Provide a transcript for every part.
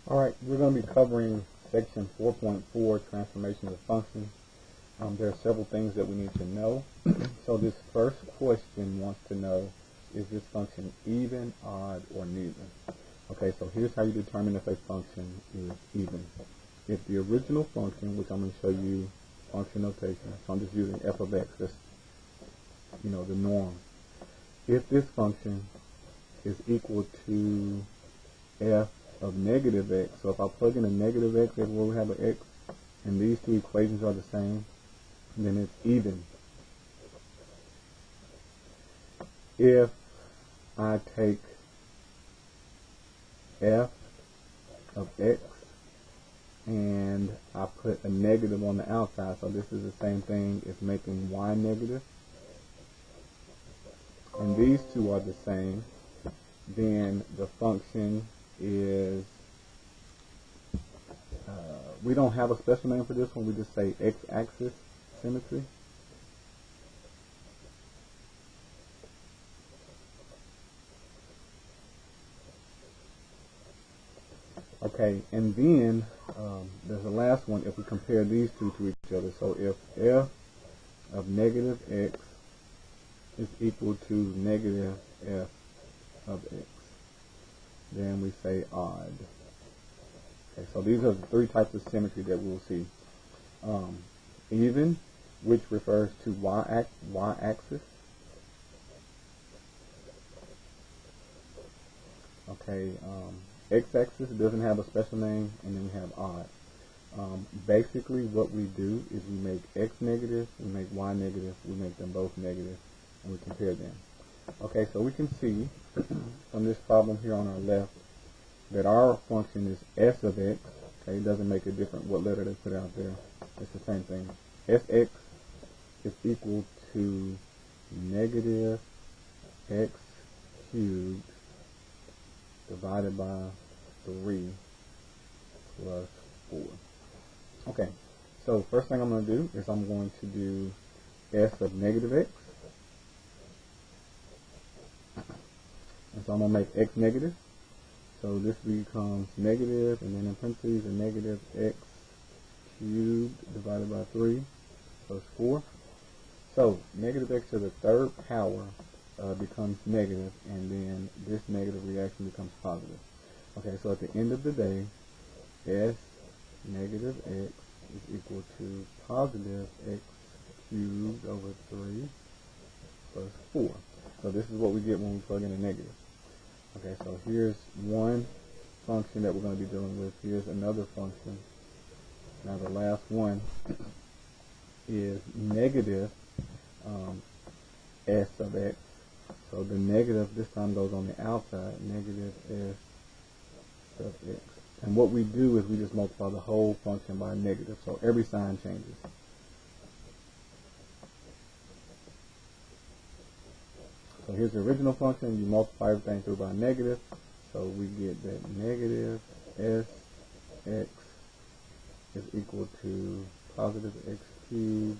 Alright, we're going to be covering section 4.4, transformation of functions. There are several things that we need to know. So this first question wants to know, is this function even, odd, or neither? Okay, so here's how you determine if a function is even. If the original function, which I'm going to show you function notation, so I'm just using f of x, that's, the norm. If this function is equal to f of negative x, so if I plug in a negative x everywhere we have an x, and these two equations are the same, then it's even. If I take f of x and I put a negative on the outside, so this is the same thing as making y negative, and these two are the same, then the function is, we don't have a special name for this one, we just say x-axis symmetry. Okay, and then there's the last one if we compare these two to each other. So if f of negative x is equal to negative f of x, then we say odd. Okay, so these are the three types of symmetry that we'll see. Even, which refers to y-axis. Okay, x-axis doesn't have a special name, and then we have odd. Basically what we do is we make x negative, we make y negative, we make them both negative, and we compare them. Okay, so we can see from this problem here on our left that our function is s of x. Okay, it doesn't make a difference what letter they put out there. It's the same thing. Sx is equal to negative x cubed divided by 3 plus 4. Okay, so first thing I'm going to do is I'm going to do s of negative x. And so I'm going to make x negative. So this becomes negative, and then in parentheses a negative x cubed divided by 3 plus 4. So negative x to the third power becomes negative, and then this negative reaction becomes positive. Okay, so at the end of the day, s negative x is equal to positive x cubed over 3 plus 4. So this is what we get when we plug in a negative. Okay, so here's one function that we're going to be dealing with. Here's another function. Now the last one is negative s of x. So the negative this time goes on the outside, negative s of x. And what we do is we just multiply the whole function by a negative, so every sign changes. So here's the original function, you multiply everything through by negative, so we get that negative sx is equal to positive x cubed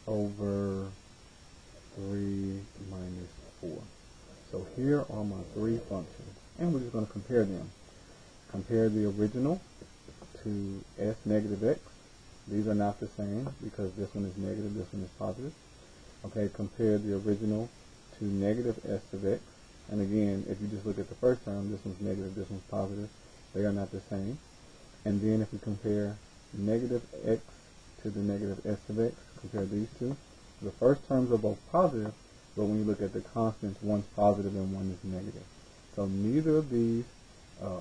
over 3 minus 4. So here are my three functions, and we're just going to compare them. Compare the original to s negative x. These are not the same because this one is negative, this one is positive. Okay, compare the original to negative s of x. And again, if you just look at the first term, this one's negative, this one's positive. They are not the same. And then if we compare negative x to the negative s of x, compare these two. The first terms are both positive, but when you look at the constants, one's positive and one is negative. So neither of these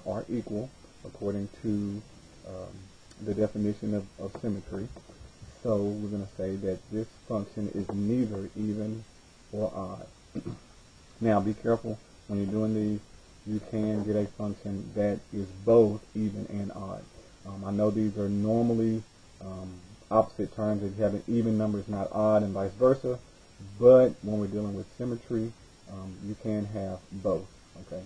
are equal according to the definition of symmetry. So we're going to say that this function is neither even or odd. Now be careful when you're doing these, you can get a function that is both even and odd. I know these are normally opposite terms. If you have an even number, it's not odd, and vice versa. But when we're dealing with symmetry, you can have both. Okay.